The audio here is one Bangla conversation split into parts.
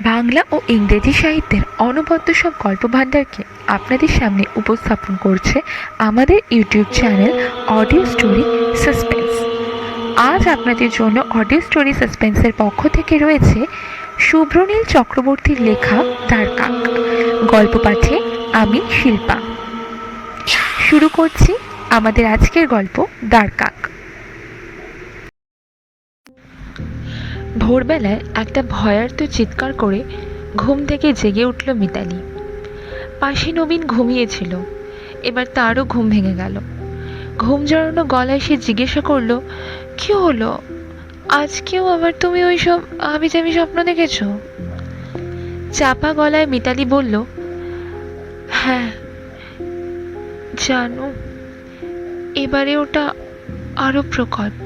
বাংলা ও ইংরেজি সাহিত্যের অনবদ্য সব গল্প ভাণ্ডারকে আপনাদের সামনে উপস্থাপন করছে আমাদের YouTube channel audio story suspense. আজ আপনাদের জন্য অডিও স্টোরি সাসপেন্সের পক্ষ থেকে রয়েছে শুভ্রনীল চক্রবর্তীর লেখা দ্বারকাক। গল্প পাঠে আমি শিল্পা। শুরু করছি আমাদের আজকের গল্প দ্বারকাক। ভোরবেলায় একটা ভয়ার্ত চিৎকার করে ঘুম থেকে জেগে উঠল মিতালি। পাশে নবীন ঘুমিয়েছিল, এবার তারও ঘুম ভেঙে গেল। ঘুম জড়ানো গলায় সে জিজ্ঞাসা করল, কি হলো? আজকেও আবার তুমি ওই সব আবিজাবি স্বপ্ন দেখেছ? চাপা গলায় মিতালি বলল, হ্যাঁ জানো, এবারে ওটা আরো প্রকট,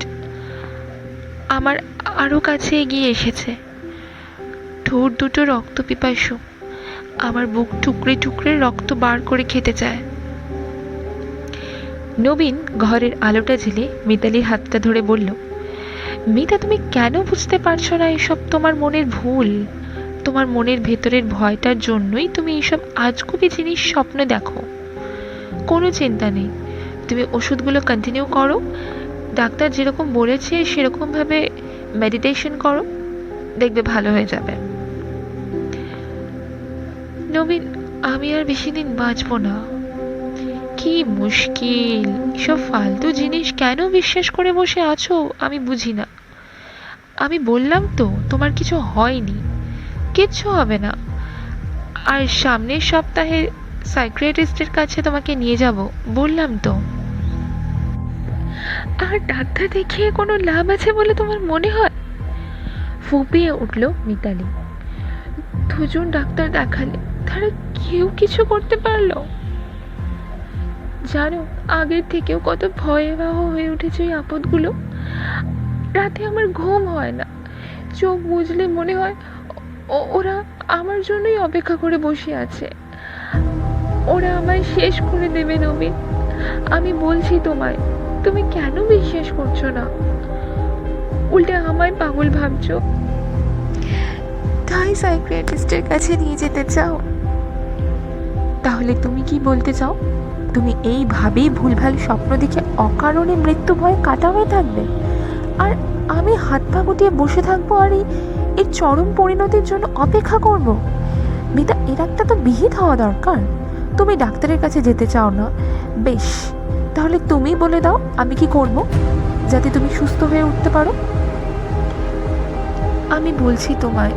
আমার আরো কাছে এগিয়ে এসেছে। ঠোঁট দুটো রক্ত পিপাসু, আমার বুক টুকরে টুকরে রক্ত বার করে খেতে চায়। নবীন ঘরের আলোটা ঝেলে মিতালির হাতটা ধরে বলল, মিতা, তুমি কেন বুঝতে পারছো না এসব তোমার মনের ভুল? তোমার মনের ভেতরের ভয়টার জন্যই তুমি এইসব আজগুবি জিনিস স্বপ্ন দেখো। কোনো চিন্তা নেই, তুমি ওষুধগুলো কন্টিনিউ করো, ডাক্তার যেরকম বলেছে সেরকম ভাবে মেডিটেশন করো, দেখবে ভালো হয়ে যাবে। নবীন, আমি আর বেশি দিন বাঁচবো না। কি মুশকিল, সব ফালতু জিনিস কেন বিশ্বাস করে বসে আছো আমি বুঝি না। আমি বললাম তো তোমার কিছু হয়নি, কিচ্ছু হবে না। আর সামনের সপ্তাহে সাইকিয়াট্রিস্টের কাছে তোমাকে নিয়ে যাব, বললাম তো। আর ডাক্তার দেখিয়ে কোনো লাভ আছে বলে তোমার মনে হয়? ফুপিয়ে উঠল মিতালি। দুজন ডাক্তার দেখালে তারা কেউ কিছু করতে পারলো? জানো, আগের থেকেও কত ভয়াবহ হয়ে উঠেছে ওই আপদগুলো। রাতে আমার ঘুম হয় না, চোখ বুঝলে মনে হয় ওরা আমার জন্যই অপেক্ষা করে বসে আছে। ওরা আমায় শেষ করে দেবে নবীন। আমি বলছি তোমায়, তুমি কেন বিশ্বাস করছো না? উল্টে আমায় পাগল ভাবছো, তাই সাইকিয়াট্রিস্টের কাছে নিয়ে যেতে চাও? তাহলে তুমি কি বলতে চাও? তুমি এইভাবেই ভুলভাল স্বপ্ন দেখে অকারণে মৃত্যু ভয়ে কাটা হয়ে থাকবে, আর আমি হাত পা গুটিয়ে বসে থাকবো আর এর চরম পরিণতির জন্য অপেক্ষা করব? মিতা, এর একটা তো বিহিত হওয়া দরকার। তুমি ডাক্তারের কাছে যেতে চাও না, বেশ, তাহলে তুমি বলে দাও আমি কি করব যাতে তুমি সুস্থ হয়ে উঠতে পারো। আমি বলছি তোমায়,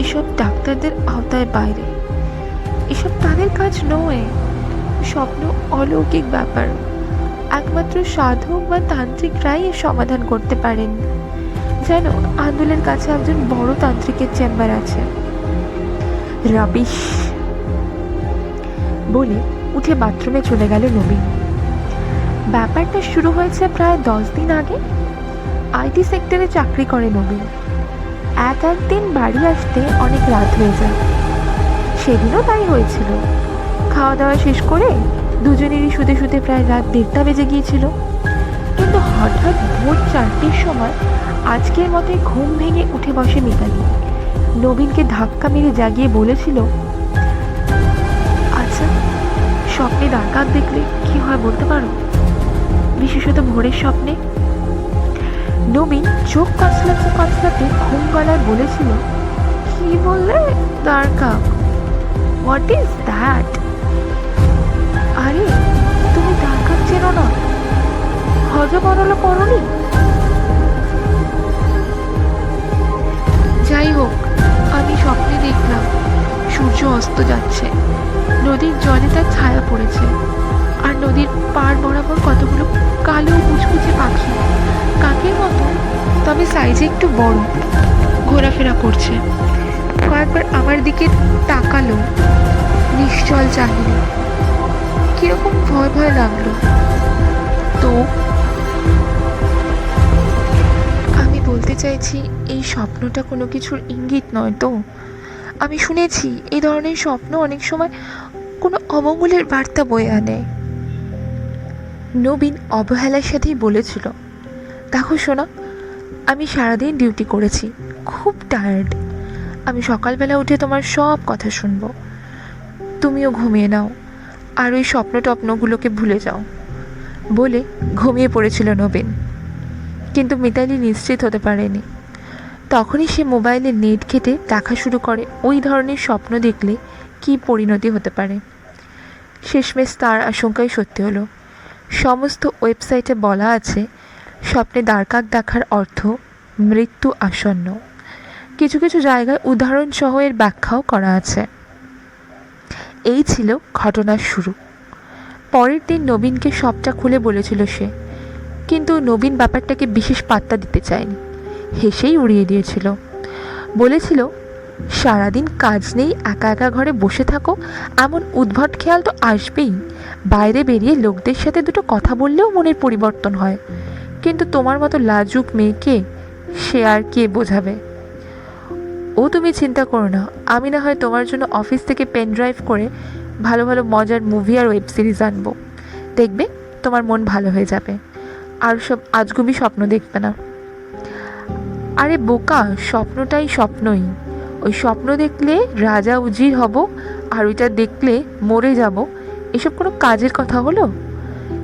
এসব ডাক্তারদের আওতায় বাইরে, এসব তাদের কাজ নয়। স্বপ্ন অলৌকিক ব্যাপার, একমাত্র সাধক বা তান্ত্রিকরাই এর সমাধান করতে পারেন। জানো, আন্দোলের কাছে একজন বড় তান্ত্রিকের চেম্বার আছে। রাবিশ বলে উঠে বাথরুমে চলে গেল নবীন। ব্যাপারটা শুরু হয়েছে প্রায় 10 দিন আগে। আইটি সেক্টরে চাকরি করে নবীন। একদিন বাড়ি আসতে অনেক রাত হয়ে যায়। সেদিনও তাই হয়েছিল। খাওয়া দাওয়া শেষ করে দুজনেরই শুতে শুতে প্রায় রাত 1:30 বেজে গিয়েছিল। কিন্তু হঠাৎ ভোর 4টের সময় আজকের মতে ঘুম ভেঙে উঠে বসে মিতালি। নবীনকে ধাক্কা মেরে জাগিয়ে বলেছিল, আচ্ছা, স্বপ্নে দ্বারকাক দেখলে কি হয় বলতে পারো? বিশেষত ভোরের স্বপ্নে। নবীন চোখ কচলাতে কচলাতে ঘুম গলায় বলেছিল, কি বললে? দ্বারকাক? What is that? আরে, তুমি দ্বারকাক চেনো না? হজবরল পড়নি? যাই হোক, আমি স্বপ্নে দেখলাম সূর্য অস্ত যাচ্ছে, নদীর জলে তার ছায়া পড়েছে, আর নদীর পাড় বরাবর কতগুলো কালো কুচকুচে পাখি, কাকের মতো তবে সাইজে একটু বড়, ঘোরাফেরা করছে। কয়েকবার আমার দিকে তাকালো, নিশ্চল চাহিল। কিরকম ভয় ভয় লাগলো। তো আমি বলতে চাইছি, এই স্বপ্নটা কোনো কিছুর ইঙ্গিত নয় তো? আমি শুনেছি এই ধরনের স্বপ্ন অনেক সময় কোনো অমঙ্গলের বার্তা বয়ে আনে। নবীন অবহেলার সাথেই বলেছিল, দেখো শোনা, আমি সারাদিন ডিউটি করেছি, খুব টায়ার্ড, আমি সকালবেলা উঠে তোমার সব কথা শুনবো। তুমিও ঘুমিয়ে নাও আর ওই স্বপ্নটপ্নগুলোকে ভুলে যাও বলে ঘুমিয়ে পড়েছিল নবীন। কিন্তু মিতালি নিশ্চিত হতে পারেনি। তখনই সে মোবাইলে নেট ঘেঁটে দেখা শুরু করে ওই ধরনের স্বপ্ন দেখলে কী পরিণতি হতে পারে। শেষমেশ তার আশঙ্কাই সত্যি হলো। সমস্ত ওয়েবসাইটে বলা আছে স্বপ্নে দ্বারকাক দেখার অর্থ মৃত্যু আসন্ন। কিছু কিছু জায়গায় উদাহরণসহ এর ব্যাখ্যাও করা আছে। এই ছিল ঘটনার শুরু। পরের দিন নবীনকে সবটা খুলে বলেছিল সে, কিন্তু নবীন ব্যাপারটাকে বিশেষ পাত্তা দিতে চায়নি, হেসেই উড়িয়ে দিয়েছিল। বলেছিল, সারাদিন কাজ নেই, একা একা ঘরে বসে থাকো, এমন উদ্ভট খেয়াল তো আসবেই। বাইরে বেরিয়ে লোকদের সাথে দুটো কথা বললেও মনের পরিবর্তন হয়, কিন্তু তোমার মতো লাজুক মেয়েকে সে আর কে বোঝাবে। ও তুমি চিন্তা করো না, আমি না হয় তোমার জন্য অফিস থেকে পেন ড্রাইভ করে ভালো ভালো মজার মুভি আর ওয়েব সিরিজ আনবো। দেখবে তোমার মন ভালো হয়ে যাবে, আর সব আজগুবি স্বপ্ন দেখবে না। আরে বোকা, স্বপ্নটাই স্বপ্নই। ওই স্বপ্ন দেখলে রাজা উজির হব আর ওইটা দেখলে মরে যাব, এসব কোনো কাজের কথা হলো?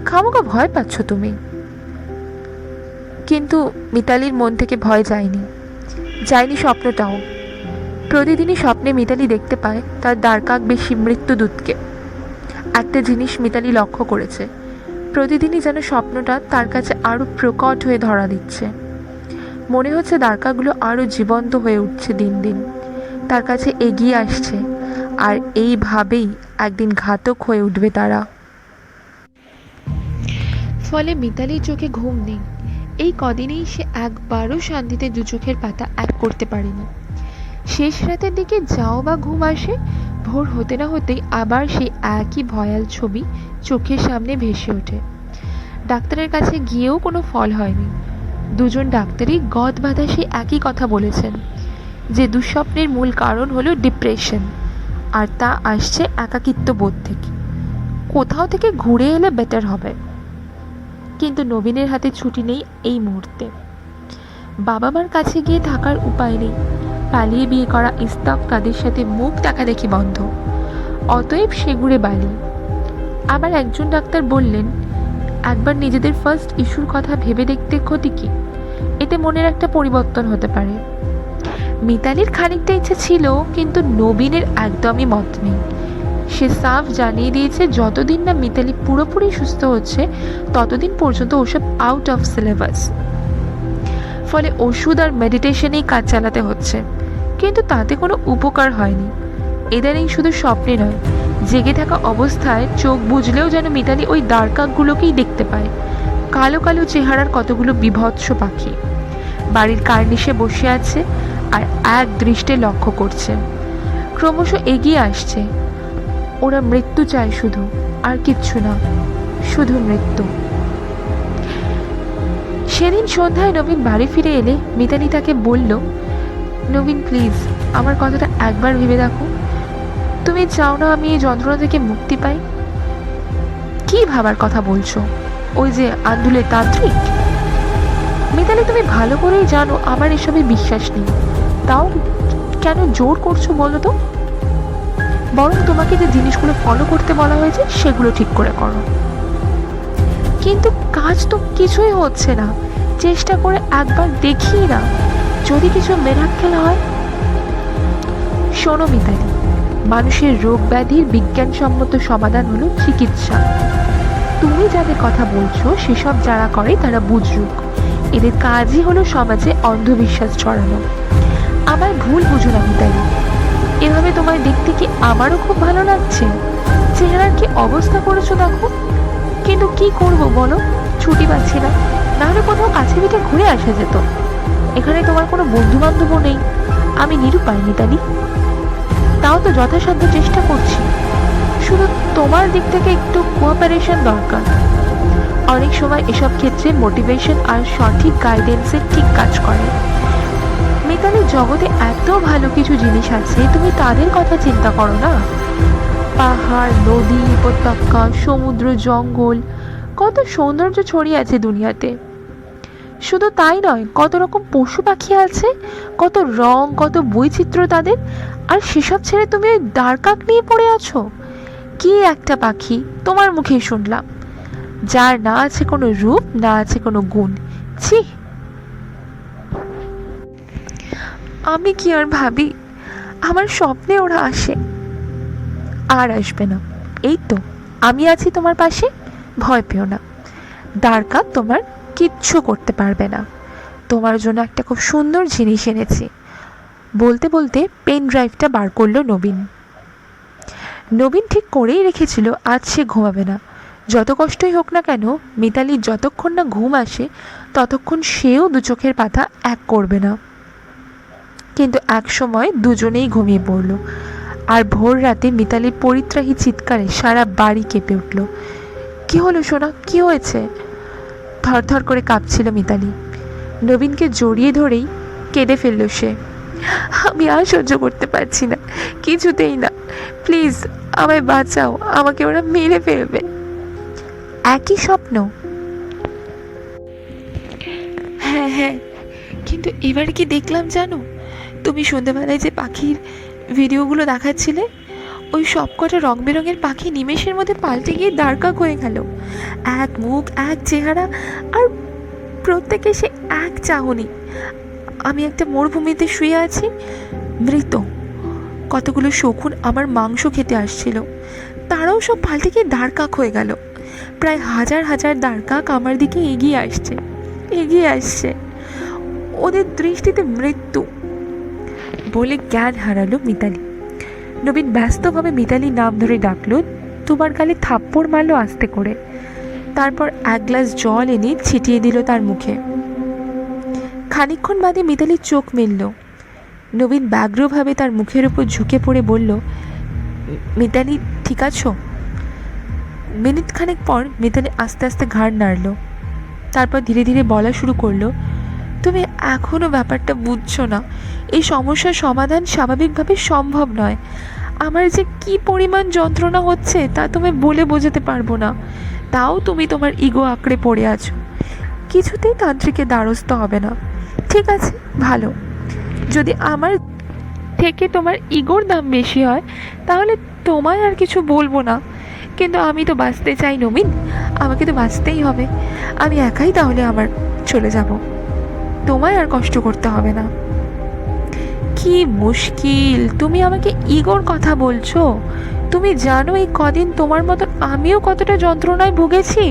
খামোকা ভয় পাচ্ছ তুমি। কিন্তু মিতালির মন থেকে ভয় যায়নি স্বপ্নটাও। প্রতিদিনই স্বপ্নে মিতালি দেখতে পায় তার দ্বারকাক বেশি মৃত্যুদূতকে। একটা জিনিস মিতালি লক্ষ্য করেছে, প্রতিদিনই যেন স্বপ্নটা তার কাছে আরও প্রকট হয়ে ধরা দিচ্ছে। মনে হচ্ছে দ্বারকাগুলো আরও জীবন্ত হয়ে উঠছে, দিন দিন তার কাছে এগিয়ে আসছে, আর এইভাবেই একদিন ঘাতক হয়ে উঠবে তারা। ফলে মিতালির চোখে ঘুম নেই। এই কদিনেই সে একবারও শান্তিতে দু চোখের পাতা এক করতে পারেনি। শেষ রাতের দিকে যাও বা ঘুম আসে, ভোর হতে না হতেই আবার সেই একই ভয়াল ছবি চোখের সামনে ভেসে ওঠে। ডাক্তারের কাছে গিয়েও কোনো ফল হয়নি। দুজন ডাক্তারই গদ বাঁধা সেই একই কথা বলেছেন যে দুঃস্বপ্নের মূল কারণ হলো ডিপ্রেশন, আর তা আসছে একাকিত্ব বোধ থেকে। কোথাও থেকে ঘুরে এলে বেটার হবে। কিন্তু নবীনের হাতে ছুটি নেই এই মুহূর্তে। বাবা মার কাছে গিয়ে থাকার উপায় নেই। পালিয়ে বিয়ে করা ইস্তাক তাদের সাথে মুখ দেখাদেখি বন্ধ। অতএব সেগুড়ে বালি। আবার একজন ডাক্তার বললেন, একবার নিজেদের ফার্স্ট ইস্যুর কথা ভেবে দেখতে ক্ষতি কি, এতে মনের একটা পরিবর্তন হতে পারে। মিতালির খানিকটা ইচ্ছে ছিল, কিন্তু নবীনের একদমই মত নেই। সে সাফ জানিয়ে দিয়েছে যতদিন না মিতালি পুরোপুরি সুস্থ হচ্ছে ততদিন পর্যন্ত ওসব আউট অফ সিলেবাস। ফলে ওষুধ আর মেডিটেশনেই কাজ চালাতে হচ্ছে, কিন্তু তাতে কোনো উপকার হয়নি। ইদানিং শুধু স্বপ্নে নয়, জেগে থাকা অবস্থায় চোখ বুজলেও যেন মিতালি ওই দ্বারকাকগুলোকেই দেখতে পায়, কালো কালো চেহারার কতগুলো বিভৎস পাখি। বাড়ির কার্নিশে বসে আছে আর এক দৃষ্টে লক্ষ্য করছে। ক্রমশ এগিয়ে আসছে। ওরা মৃত্যু চায় শুধু, আর কিচ্ছু না, শুধু মৃত্যু। সেদিন সন্ধ্যায় নবীন বাড়ি ফিরে এলে মিতালি তাকে বলল, নবীন প্লিজ আমার কথাটা একবার ভেবে দেখো। তুমি চাও না আমি এই যন্ত্রণা থেকে মুক্তি পাই? কি ভাবার কথা বলছো? ওই যে আন্দুলের তান্ত্রিক? মিতালি, তুমি ভালো করেই জানো আমার এসবে বিশ্বাস নেই, তাও কেন জোর করছো বলো তো? বরং তোমাকে যে জিনিসগুলো ফলো করতে বলা হয়েছে সেগুলো ঠিক করে করো। কিন্তু কাজ তো কিছুই হচ্ছে না, চেষ্টা করে একবার দেখি না, যদি কিছু মিরাক্কেল হয়। শোনো মিতালি, মানুষের রোগ ব্যাধির বিজ্ঞানসম্মত সমাধান হলো চিকিৎসা। তুমি যাদের কথা বলছো সেসব যারা করে তারা বুজরুক। এদের কাজই হলো সমাজে অন্ধবিশ্বাস ছড়ানো। আমার ভুল বুঝো না মিতালি, এভাবে তোমার দেখতে কি আমারও খুব ভালো লাগছে? চেহারার কি অবস্থা করেছো দেখো। কিন্তু কি করব বলো, ছুটি পাচ্ছি না, নাহলে কোথাও কাছে পিঠে ঘুরে আসা যেত। এখানে তোমার কোনো বন্ধু বান্ধবও নেই, আমি নিরুপায় মিতালি। তাও তো যথাসাধ্য চেষ্টা করছি, শুধু তোমার দিক থেকে একটু কোঅপারেশন দরকার। অনেক সময় এসব ক্ষেত্রে মোটিভেশন আর সঠিক গাইডেন্সের ঠিক কাজ করে। মিতালি, জগতে এত ভালো কিছু জিনিস আছে, তুমি তাদের কথা চিন্তা করো না। পাহাড়, নদী, উপত্যকা, সমুদ্র, জঙ্গল, কত সৌন্দর্য ছড়িয়ে আছে দুনিয়াতে। শুধু তাই নয়, কত রকম পশু পাখি আছে, কত রং, কত বৈচিত্র্য তাদের। আর সেসব ছেড়ে তুমি ওই ডারকাক নিয়ে পড়ে আছো। কি একটা পাখি, তোমার মুখেই শুনলাম, যার না আছে কোনো রূপ, না আছে কোনো গুণ। ছি! আমি কি আর ভাবি, আমার স্বপ্নে ওরা আসে। আর আসবে না, এই তো আমি আছি তোমার পাশে, ভয় পেও না। ডারকাক তোমার কিচ্ছু করতে পারবে না। তোমার জন্য একটা খুব সুন্দর জিনিস এনেছি। বলতে বলতে পেন ড্রাইভটা বার করলো নবীন। নবীন ঠিক করেই রেখেছিল আজ সে ঘুমাবে না। যত কষ্টই হোক না কেন, মিতালির যতক্ষণ না ঘুম আসে ততক্ষণ সেও দু চোখের পাতা এক করবে না। কিন্তু এক সময় দুজনেই ঘুমিয়ে পড়ল। আর ভোর রাতে মিতালির পরিত্রাহী চিৎকারে সারা বাড়ি কেঁপে উঠল। কি হলো সোনা, কি হয়েছে? থরথর করে কাঁপছিল মিতালি। নবীনকে জড়িয়ে ধরেই কেঁদে ফেলল সে। আমি আর সহ্য করতে পারছি না, কিছুতেই না, প্লিজ আমায় বাঁচাও, আমাকে ওরা মেরে ফেলবে। একই স্বপ্ন? হ্যাঁ হ্যাঁ, কিন্তু এবার কি দেখলাম জানো, তুমি সন্ধ্যেবেলায় যে পাখির ভিডিওগুলো দেখাচ্ছিলে, ওই সবকটা রং বেরঙের পাখি নিমেষের মধ্যে পাল্টে গিয়ে ডারকাক হয়ে গেল। এক মুখ, এক চেহারা, আর প্রত্যেকে সে এক চাহনি। আমি একটা মরুভূমিতে শুয়ে আছি, মৃত। কতগুলো শকুন আমার মাংস খেতে আসছিল, তারাও সব পাল্টে গিয়ে ডারকাক হয়ে গেল। প্রায় হাজার হাজার ডারকাক আমার দিকে এগিয়ে আসছে। ওদের দৃষ্টিতে মৃত্যু। বলে জ্ঞান হারালো মিতালি। নবীন ব্যস্তভাবে মিতালির নাম ধরে ডাকলো, দুবার গালে থাপ্পড় মারলো আস্তে করে। তারপর এক গ্লাস জল এনে ছিটিয়ে দিল তার মুখে। খানিকক্ষণ বাদে মিতালির চোখ মেলল। নবীন ব্যগ্রভাবে তার মুখের উপর ঝুঁকে পড়ে বলল, মিতালি ঠিক আছো? মিনিট খানেক পর মিতালি আস্তে আস্তে ঘাড় নাড়ল। তারপর ধীরে ধীরে বলা শুরু করলো, তুমি এখনও ব্যাপারটা বুঝছো না। এই সমস্যার সমাধান স্বাভাবিকভাবে সম্ভব নয়। আমার যে কি পরিমাণ যন্ত্রণা হচ্ছে তা তুমি বলে বোঝাতে পারবো না। তাও তুমি তোমার ইগো আঁকড়ে পড়ে আছো। কিছুতেই তান্ত্রিকের দ্বারস্থ হবে না। ঠিক আছে, ভালো, যদি আমার থেকে তোমার ইগোর দাম বেশি হয় তাহলে তোমায় আর কিছু বলবো না। কিন্তু আমি তো বাঁচতে চাই নবীন, আমাকে তো বাঁচতেই হবে। আমি একাই তাহলে আমার চলে যাব, তোমায় আর কষ্ট করতে হবে না। কি মুশকিল, তুমি আমাকে ইগোর কথা বলছো? তুমি জানো এই কদিন তোমার মতো আমিও কতটা যন্ত্রণায় ভুগেছি,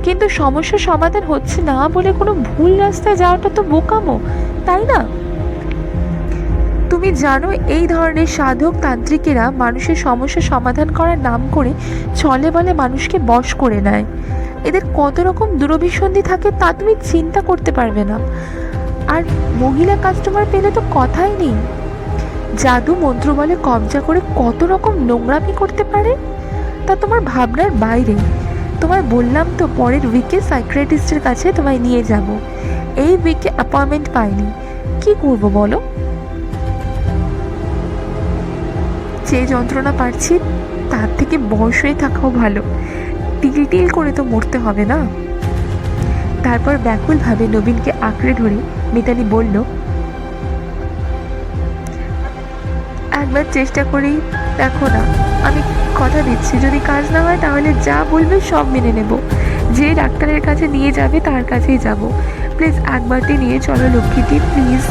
কিন্তু সমস্যার সমাধান হচ্ছে না বলে কোনো ভুল রাস্তায় যাওয়াটা তো বোকামো, তাই না? তুমি জানো এই ধরনের সাধক তান্ত্রিকেরা মানুষের সমস্যা সমাধান করার নাম করে ছলে বলে মানুষকে বশ করে নেয়। এদের কত রকম দুরভিসন্ধি থাকে তা তুমি চিন্তা করতে পারবে না। আর মহিলা কাস্টমার পেলে তো কথাই নেই। জাদু মন্ত্র বলে কবজা করে কত রকম নোংরামি করতে পারে, তা তোমার ভাবনার বাইরে। তোমায় বললাম তো পরের উইকে সাইকিয়াট্রিস্টের কাছে তোমায় নিয়ে যাব। এই উইকে অ্যাপয়েন্টমেন্ট পাইনি, কি করবো বলো? যে যন্ত্রণা পাচ্ছি তার থেকে বয়স হয়ে থাকাও ভালো, টিল করে তো মরতে হবে না। তারপর ব্যাকুলভাবে নবীনকে আঁকড়ে ধরে মিতালি বলল, একবার চেষ্টা করেই দেখো না, আমি কথা দিচ্ছি যদি কাজ না হয় তাহলে যা বলবে সব মেনে নেব। যে ডাক্তারের কাছে নিয়ে যাবে তার কাছেই যাব। প্লিজ একবারটি নিয়ে চলো লক্ষ্মীটি, প্লিজ।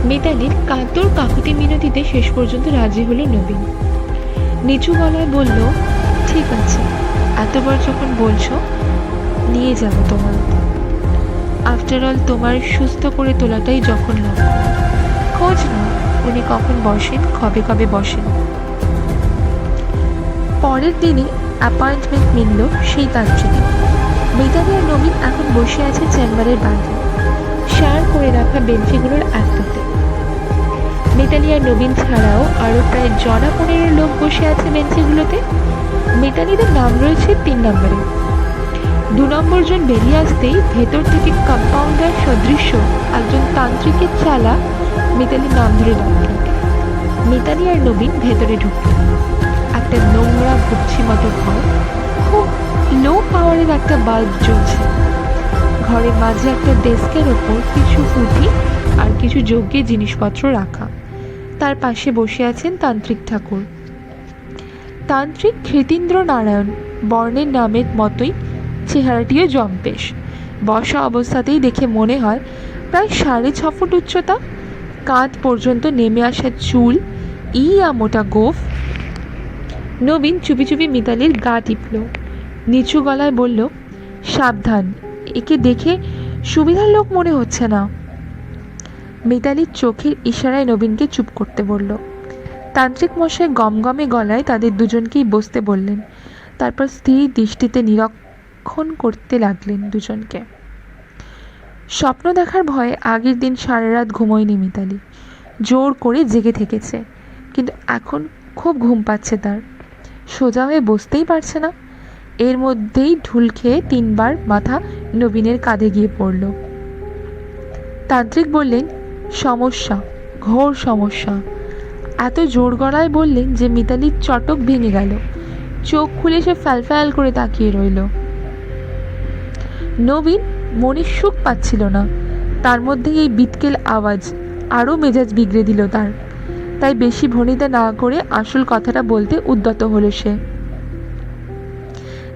মিতালির কাতর কাকুতি মিনতিতে শেষ পর্যন্ত রাজি হলো নবীন। নিচু গলায় বলল, ঠিক আছে, এতবার যখন বলছো নিয়ে যাব তোমার। আফটার অল তোমার সুস্থ করে তোলাটাই যখন লক্ষ্য। খোঁজ না উনি কখন বসেন, কবে বসেন। পরের দিনে অ্যাপয়েন্টমেন্ট মিলল সেই তান্ত্রিকে। মিতালি আর নবীন এখন বসে আছে চেম্বারের বাইরে, শেয়ার করে রাখা বেঞ্চিগুলোর একটাতে। মিতালি আর নবীন ছাড়াও আরও প্রায় 15 লোক বসে আছে বেঞ্চিগুলোতে। মিতালিদের নাম রয়েছে 3 নম্বরে। 2 নম্বর জন বেরিয়ে আসতেই ভেতর থেকে কম্পাউন্ডার সদৃশ্য একজন তান্ত্রিকের চালা মিতালির নাম ধরে ডাকল। মিতালি আর নবীন ভেতরে ঢুকল। একটা নোংরা ভুচ্ছি মতো ঘর, খুব লো পাওয়ারের একটা বাল্ব জ্বলছে। ঘরের মাঝে একটা ডেস্কের ওপর কিছু পুঁথি আর কিছু যজ্ঞের জিনিসপত্র রাখা। তার পাশে বসে আছেন তান্ত্রিক ঠাকুর। তান্ত্রিক কৃতীন্দ্র নারায়ণ বর্ণের নামের মতোই চেহারাটিও জম্পেশ। বসা অবস্থাতেই দেখে মনে হয় প্রায় 6.5 ফুট উচ্চতা, কাঁধ পর্যন্ত নেমে আসা চুল, মোটা গোঁফ। নবীন চুপি চুপি মিতালির গা টিপল, নিচু গলায় বলল, সাবধান, একে দেখে সুবিধার লোক মনে হচ্ছে না। মিতালির চোখের ইশারায় নবীনকে চুপ করতে বলল। তান্ত্রিক মশাই গমগমে গলায় তাদের দুজনকেই বসতে বললেন। তারপর স্থির দৃষ্টিতে নিরীক্ষণ করতে লাগলেন দুজনকে। স্বপ্ন দেখার ভয়ে আগের দিন সারা রাত ঘুমোয়নি মিতালি। জোর করে জেগে থেকেছে, কিন্তু এখন খুব ঘুম পাচ্ছে তার। সোজা হয়ে বসতেই পারছে না। এর মধ্যেই ঢুল খেয়ে 3 বার মাথা নবীনের কাঁধে গিয়ে পড়ল। তান্ত্রিক বললেন, সমস্যা, ঘোর সমস্যা। এত জোর গলায় বললেন যে মিতালির চটক ভেঙে গেল। চোখ খুলে সে ফ্যালফ্যাল করে তাকিয়ে রইল। নবীন মনে সুখ পাচ্ছিল না, তার মধ্যে এই বিটকেল আওয়াজ আরও মেজাজ বিগড়ে দিল তার। তাই বেশি ভনিতা না করে আসল কথাটা বলতে উদ্যত হলো সে।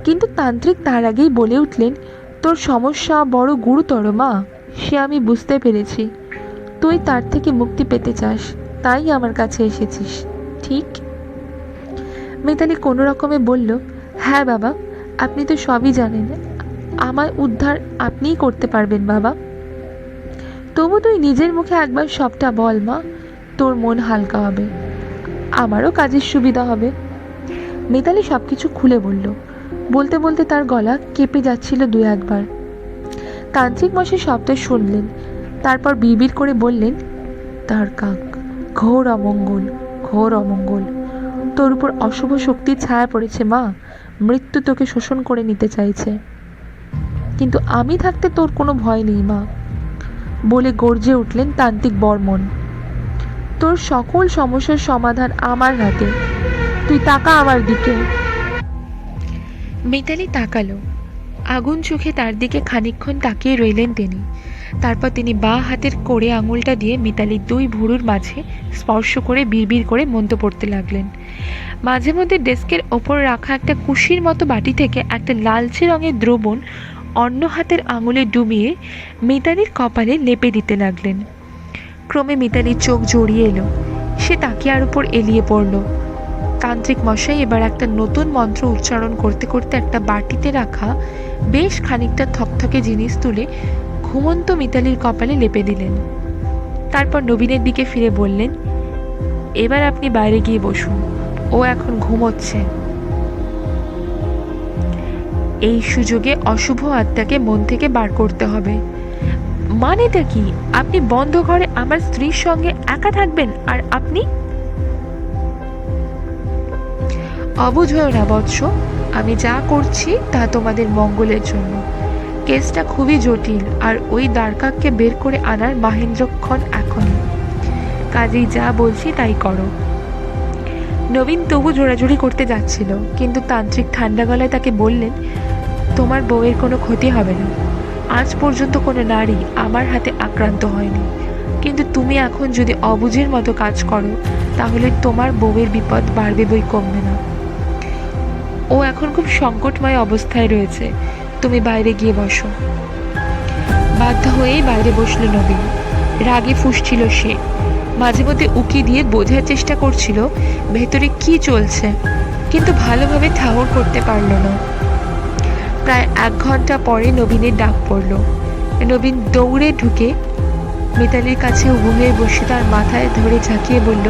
কিন্তু তান্ত্রিক তার আগেই বলে উঠলেন, তোর সমস্যা বড় গুরুতর মা, সে আমি বুঝতে পেরেছি। তুই তার থেকে মুক্তি পেতে চাস, তাই আমার কাছে এসেছিস, ঠিক? মিতালি কোনো রকমে বলল, হ্যাঁ বাবা, আপনি তো সবই জানেন, আমার উদ্ধার আপনিই করতে পারবেন বাবা। তবু তুই নিজের মুখে একবার সবটা বল মা, তোর মন হালকা হবে, আমারও কাজের সুবিধা হবে। মিতালি সবকিছু খুলে বলল। বলতে বলতে তার গলা কেঁপে যাচ্ছিল 2-1 বার। তান্ত্রিক মশাই শব্দ শুনলেন, তারপর বিড়বিড় করে বললেন, তার কাক, ঘোর অমঙ্গল, ঘোর অমঙ্গল। তোর উপর অশুভ শক্তির ছায়া পড়েছে মা, মৃত্যু তোকে শোষণ করে নিতে চাইছে। কিন্তু আমি থাকতে তোর কোনো ভয় নেই মা, বলে গর্জে উঠলেন তান্ত্রিক বর্মন। তোর সকল সমস্যার সমাধান আমার হাতে, তুই তাকা আমার দিকে। মিতালি তাকালো। আগুন চোখে তার দিকে খানিকক্ষণ তাকিয়ে রইলেন তিনি। তারপর তিনি বাঁ হাতের কোড়ে আঙুলটা দিয়ে মিতালির 2 ভুরুর মাঝে স্পর্শ করে বিড়বিড় করে মন্ত্র পড়তে লাগলেন। মাঝে মধ্যে ডেস্কের ওপর রাখা একটা কুশির মতো বাটি থেকে একটা লালচে রঙের দ্রবণ অন্য হাতের আঙুলে ডুবিয়ে মিতালির কপালে লেপে দিতে লাগলেন। ক্রমে মিতালির চোখ জড়িয়ে এলো, সে তাকিয়ার উপর এলিয়ে পড়ল। তান্ত্রিক মশাই এবার একটা নতুন মন্ত্র উচ্চারণ করতে করতে একটা বাটিতে রাখা বেশ খানিকটা থকথকে জিনিস তুলে ঘুমন্ত মিতালির কপালে লেপে দিলেন। তারপর নবীনের দিকে ফিরে বললেন, এবার আপনি বাইরে গিয়ে বসুন, ও এখন ঘুমোচ্ছে। এই সুযোগে অশুভ আত্মাকে মন থেকে বার করতে হবে। মানেটা কি? আপনি বন্ধ ঘরে আমার স্ত্রীর সঙ্গে একা থাকবেন, আর আপনি? অবুঝ হও না বৎস, আমি যা করছি তা তোমাদের মঙ্গলের জন্য। কেসটা খুবই জটিল, আর ওই দ্বারকাকে বের করে আনার মহেন্দ্রক্ষণ এখনই। কাজেই যা বলছি তাই করো। নবীন তবু জোরাজুরি করতে যাচ্ছিল, কিন্তু তান্ত্রিক ঠান্ডা গলায় তাকে বললেন, তোমার বউয়ের কোনো ক্ষতি হবে না। আজ পর্যন্ত কোনো নারী আমার হাতে আক্রান্ত হয়নি, কিন্তু তুমি এখন যদি অবুঝের মতো কাজ করো তাহলে তোমার বউয়ের বিপদ বাড়বে বই কমবে না। ও এখন খুব সংকটময় অবস্থায় রয়েছে, তুমি বাইরে গিয়ে বসো। বাধ্য হয়েই বাইরে বসল নবীন। রাগে ফুঁসছিল সে, মাঝে মধ্যে উকি দিয়ে বোঝার চেষ্টা করছিল ভেতরে কি চলছে, কিন্তু ভালোভাবে ঠাহর করতে পারল না। প্রায় 1 ঘন্টা পরে নবীনের ডাক পড়ল। নবীন দৌড়ে ঢুকে মিতালির কাছে উবু হয়ে বসে তার মাথায় ধরে ঝাঁকিয়ে বলল,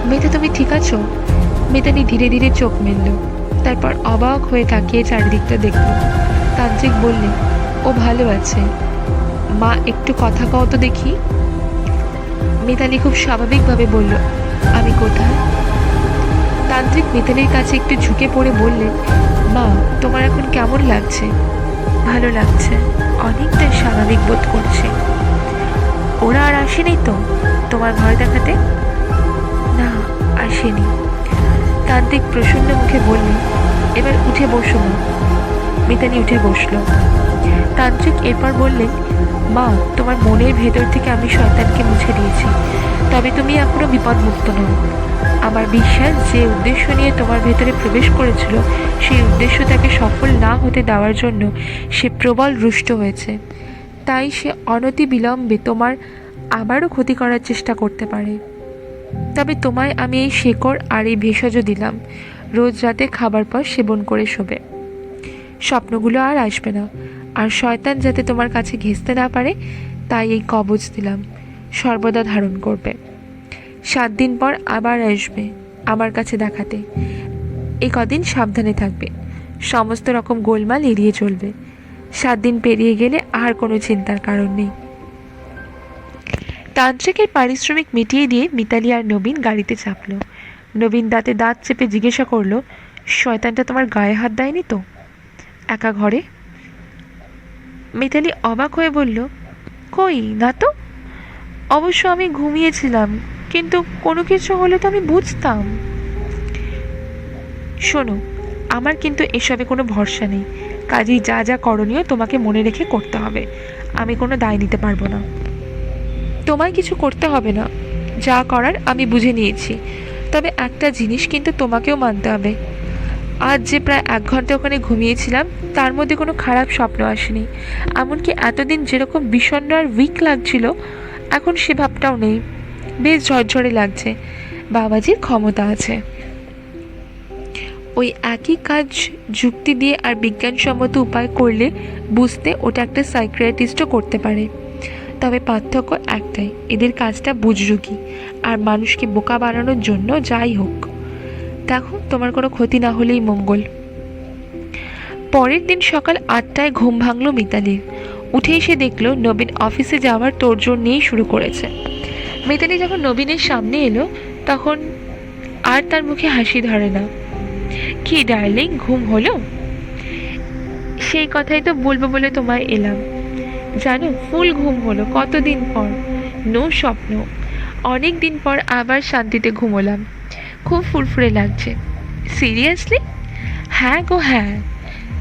মিতা তুমি ঠিক আছো? মিতালি ধীরে ধীরে চোখ মেলল, তারপর অবাক হয়ে তাকিয়ে চারিদিকটা দেখল। তান্ত্রিক বললেন, ও ভালো আছে। মা একটু কথা কও তো দেখি। মিতালি খুব স্বাভাবিকভাবে বলল, আমি কোথায়? তান্ত্রিক মিতালির কাছে একটু ঝুঁকে পড়ে বললেন, মা তোমার এখন কেমন লাগছে? ভালো লাগছে, অনেকটা স্বাভাবিক বোধ করছে। ওরা আর আসেনি তো তোমার ভয় দেখাতে? না, আসেনি। তান্ত্রিক প্রসন্ন মুখে বললেন, এবার উঠে বসো মা। মিতালি উঠে বসল। তান্ত্রিক এরপর বললেন, মা, তোমার মনের ভেতর থেকে আমি শয়তানকে মুছে দিয়েছি, তবে তুমি এখনো বিপদমুক্ত নও। আমার বিশ্বাস যে উদ্দেশ্য নিয়ে তোমার ভেতরে প্রবেশ করেছিল সেই উদ্দেশ্য তাকে সফল না হতে দেওয়ার জন্য সে প্রবল রুষ্ট হয়েছে। তাই সে অনতি বিলম্বে তোমার আবারও ক্ষতি করার চেষ্টা করতে পারে। তবে তোমায় আমি এই শেকড় আর এই ভেষজ দিলাম, রোজ রাতে খাবার পর সেবন করে শোবে। স্বপ্নগুলো আর আসবে না, আর শয়তান যাতে তোমার কাছে ঘেঁষতে না পারে তাই এই কবচ দিলাম, সর্বদা ধারণ করবে। 7 দিন পর আবার আসবে আমার কাছে দেখাতে। এই কদিন সাবধানে থাকবে, সমস্ত রকম গোলমাল এড়িয়ে চলবে। 7 দিন পেরিয়ে গেলে আর কোনো চিন্তার কারণ নেই। তান্ত্রিকের পারিশ্রমিক মিটিয়ে দিয়ে মিতালি আর নবীন গাড়িতে চাপলো। নবীন দাঁতে দাঁত চেপে জিজ্ঞাসা করলো, শয়তানটা তোমার গায়ে হাত দেয়নি তো একা ঘরে? মিতালি অবাক হয়ে বলল, কই না তো। অবশ্য আমি ঘুমিয়েছিলাম, কিন্তু কোনো কিছু হলে তো আমি বুঝতাম। শোনো, আমার কিন্তু এসবে কোনো ভরসা নেই, কাজেই যা যা করণীয় তোমাকে মনে রেখে করতে হবে। আমি কোনো দায় নিতে পারবো না। তোমায় কিছু করতে হবে না, যা করার আমি বুঝে নিয়েছি। তবে একটা জিনিস কিন্তু তোমাকেও মানতে হবে, আজ যে প্রায় 1 ঘন্টা ওখানে ঘুমিয়েছিলাম তার মধ্যে কোনো খারাপ স্বপ্ন আসেনি। এমনকি এতদিন যেরকম বিষণ্ণ আর উইক লাগছিল এখন সে ভাবটাও নেই, বেশ ঝরঝরে লাগছে। বাবাজির ক্ষমতা আছে। ওই একই কাজ যুক্তি দিয়ে আর বিজ্ঞানসম্মত উপায় করলে বুঝতে ওটা একটা সাইকিয়াট্রিস্টও করতে পারে। তবে পার্থক্য একটাই, এদের কাজটা বুজরুকি আর মানুষকে বোকা বানানোর জন্য। যাই হোক, দেখো তোমার কোনো ক্ষতি না হলেই মঙ্গল। পরের দিন সকাল 8টায় ঘুম ভাঙল মিতালির। উঠে এসে দেখলো নবীন অফিসে যাওয়ার তোড়জোড় নিয়েই শুরু করেছে। মিতালি যখন নবীনের সামনে এলো তখন আর তার মুখে হাসি ধরে না। কি ডার্লিং, ঘুম হলো? সেই কথাই তো বলবো বলে তোমায় এলাম। জানো, ফুল ঘুম হলো, কতদিন পর। নো স্বপ্ন, অনেক দিন পর আবার শান্তিতে ঘুমোলাম। খুব ফুরফুরে লাগছে। সিরিয়াসলি? হ্যাঁ গো হ্যাঁ।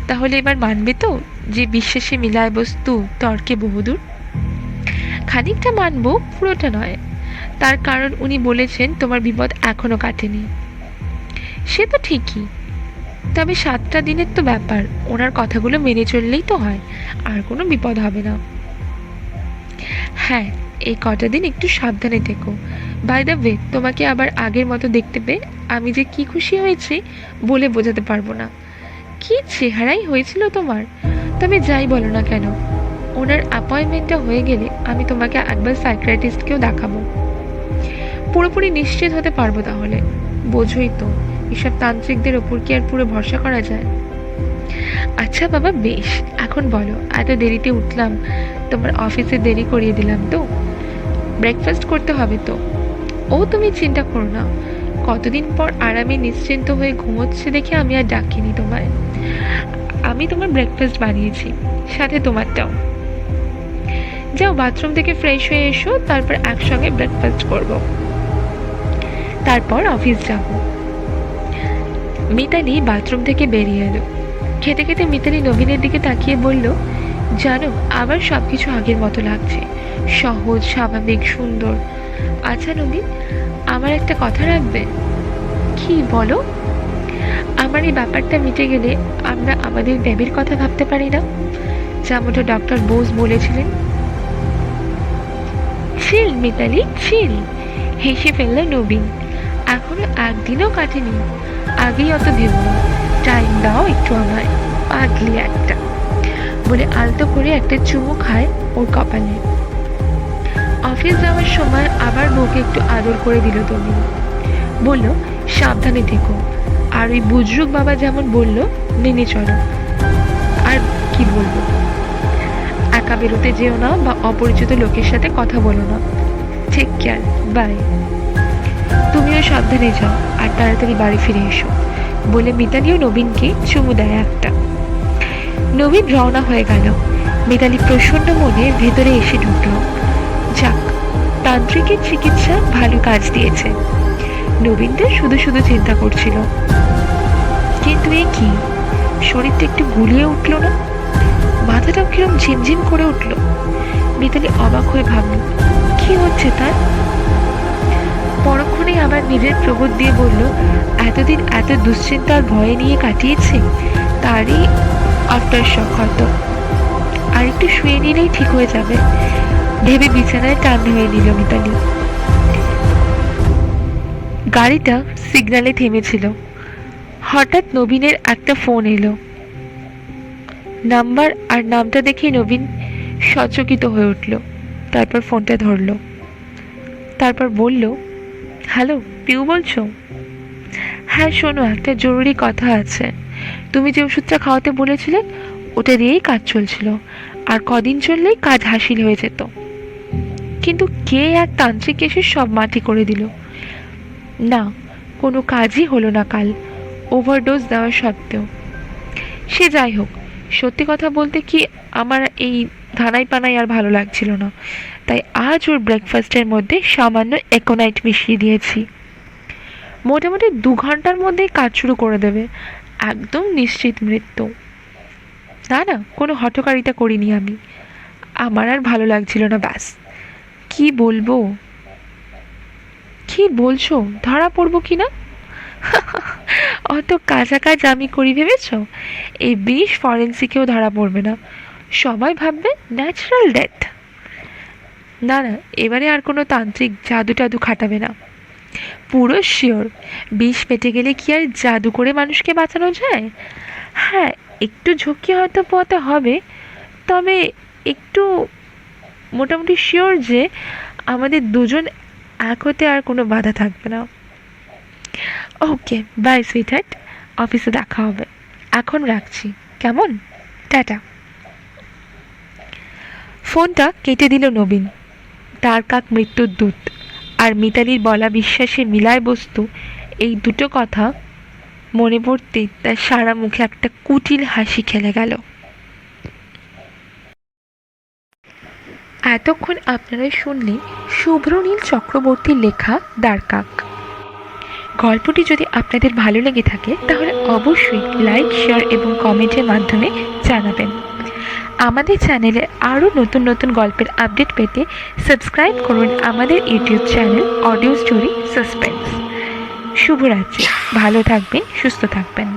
তাহলে এবার মানবে তো যে বিশ্বাসে মিলায় বস্তু, তর্কে বহুদূর? খানিকটা মানবো, পুরোটা নয়। তার কারণ উনি বলেছেন তোমার বিপদ এখনো কাটেনি। সে তো ঠিকই, তবে 7টা দিনের তো ব্যাপার, ওনার কথাগুলো মেনে চললেই তো হয়, আর কোনো বিপদ হবে না। হ্যাঁ, এই কটা দিন একটু সাবধানে থেকো। বাই দ্য ওয়ে, তোমাকে আবার আগের মতো দেখতে পেয়ে আমি যে কি খুশি হয়েছি বলে বোঝাতে পারবো না। কি চেহারাই হয়েছিল তোমার। তবে যাই বলো না কেন, ওনার অ্যাপয়েন্টমেন্টটা হয়ে গেলে আমি তোমাকে একবার সাইকিয়াট্রিস্টকেও দেখাবো। পুরোপুরি নিশ্চিত হতে পারবো তাহলে। বোঝোই তো, এসব তান্ত্রিকদের ওপর কি আর পুরো ভরসা করা যায়? আচ্ছা বাবা, বেশ, এখন বলো, এত দেরিতে উঠলাম, তোমার অফিসে দেরি করিয়ে দিলাম তো? ব্রেকফাস্ট করতে হবে তো? ও তুমি চিন্তা করো না, কতদিন পর আরামে নিশ্চিন্ত হয়ে ঘুমোচ্ছে দেখে আমি আর ডাকিনি তোমায়। আমি তোমার ব্রেকফাস্ট বানিয়েছি, সাথে তোমারটাও। যাও, বাথরুম থেকে ফ্রেশ হয়ে এসো, তারপর একসঙ্গে ব্রেকফাস্ট করব, তারপর অফিস যাব। মিতালি বাথরুম থেকে বেরিয়ে এলো। খেতে খেতে মিতালি নবীনের দিকে তাকিয়ে বলল, জানো, আবার সবকিছু আগের মতো লাগছে, সহজ, স্বাভাবিক, সুন্দর। আচ্ছা নবীন, আমার একটা কথা রাখবে? কি বলো? আমার এই ব্যাপারটা মিটে গেলে আমরা আমাদের বেবির কথা ভাবতে পারি না, যেমনটা ডক্টর বোস বলেছিলেন? চিল মিতালি, চিল, হেসে ফেলল নবীন। এখনো একদিনও কাটেনি, আগেই অত ভেবো না, টাইম দাও একটু আমায়, পাগলি একটা, বলে আলতো করে একটা চুমু খায় ওর কপালে। অফিস যাওয়ার সময় আবার বউকে একটু আদর করে দিল তুমি, বলল সাবধানে থেকো, আর ওই বুজরুক বাবা যেমন বলল মেনে চলো। আর কি বলবো, একা বেরোতে যেও না বা অপরিচিত লোকের সাথে কথা বলো না। Take care, bye. তুমিও সাবধানে যাও আর তাড়াতাড়ি বাড়ি ফিরে এসো, বলে মিতালিও নবীনকে চুমু দেয় একটা। নবীন রওনা হয়ে গেল। মিতালি প্রসন্ন মনে ভেতরে এসে ঢুকলো। যাক, তান্ত্রিকের চিকিৎসা ভালো কাজ দিয়েছে। নবীনটা শুধু শুধু চিন্তা করছিল, কিন্তু এ কি, শরীরটা একটু গুলিয়ে উঠল না? মাথাটাও কিরম ঝিমঝিম করে উঠল। মিতালি অবাক হয়ে ভাবল, কি হচ্ছে তার? পরক্ষণেই আবার নিজের প্রবোধ দিয়ে বলল, এতদিন এত দুশ্চিন্তার ভয়ে নিয়ে কাটিয়েছে, তারই আফটার শক হয়তো। আর একটু শুয়ে নিলেই ঠিক হয়ে যাবে ভেবে বিছানায় টান হয়ে নিল মিতালি। গাড়িটা সিগন্যালে থেমেছিল। হঠাৎ নবীনের একটা ফোন এলো। নাম্বার আর নামটা দেখে নবীন সচকিত হয়ে উঠল। তারপর ফোনটা ধরল। তারপর বলল, হ্যালো, পিউ বলছো? হ্যাঁ শোনো, একটা জরুরি কথা আছে। তুমি যে ওষুধটা খাওয়াতে বলেছিলে ওটা দিয়েই কাজ চলছিল, আর কদিন চললেই কাজ হাসিল হয়ে যেত। কিন্তু কে এক তান্ত্রিক এসে সব মাটি করে দিল। না, কোনো কাজই হলো না কাল, ওভারডোজ দেওয়া সত্ত্বেও। সে যাই হোক, সত্যি কথা বলতে কি, আমার এই ধানাই পানাই আর ভালো লাগছিল না, তাই আজ ওর ব্রেকফাস্টের মধ্যে সামান্য একোনাইট মিশিয়ে দিয়েছি। মোটামুটি 2 ঘন্টার মধ্যেই কাজ শুরু করে দেবে, একদম নিশ্চিত মৃত্যু। না না, কোনো হঠকারিতা করিনি আমি, আমার আর ভালো লাগছিল না, ব্যাস। কি বলবো? কি বলছো, ধরা পড়বো কি না? অত কাঁচা কাজ আমি করি ভেবেছ? এই বিষ ফরেন্সিকেও ধরা পড়বে না, সবাই ভাববে ন্যাচারাল ডেথ। না না, এবারে আর কোনো তান্ত্রিক জাদু টাদু খাটাবে না, পুরো শিওর। বিষ পেটে গেলে কি আর জাদু করে মানুষকে বাঁচানো যায়? হ্যাঁ, একটু ঝক্কি হয়তো পোয়াতে হবে, তবে একটু মোটামুটি শিওর যে আমাদের দুজন এক হতে আর কোনো বাধা থাকবে না। ওকে, বাই সুইটহার্ট, অফিসে দেখা হবে। এখন রাখছি, কেমন? টাটা। ফোনটা কেটে দিল নবীন। তার কাক মৃত্যুর দূত আর মিতালির বলা বিশ্বাসে মিলায় বস্তু, এই দুটো কথা মনে পড়তে তার সারা মুখে একটা কুটিল হাসি খেলে গেল। এতক্ষণ আপনারা শুনলেন শুভ্রনীল চক্রবর্তীর লেখা দ্বারকাক। গল্পটি যদি আপনাদের ভালো লেগে থাকে তাহলে অবশ্যই লাইক, শেয়ার এবং কমেন্টের মাধ্যমে জানাবেন। আমাদের চ্যানেলে আরও নতুন নতুন গল্পের আপডেট পেতে সাবস্ক্রাইব করুন আমাদের YouTube channel audio story suspense. শুভরাত্রি, ভালো থাকবেন, সুস্থ থাকবেন।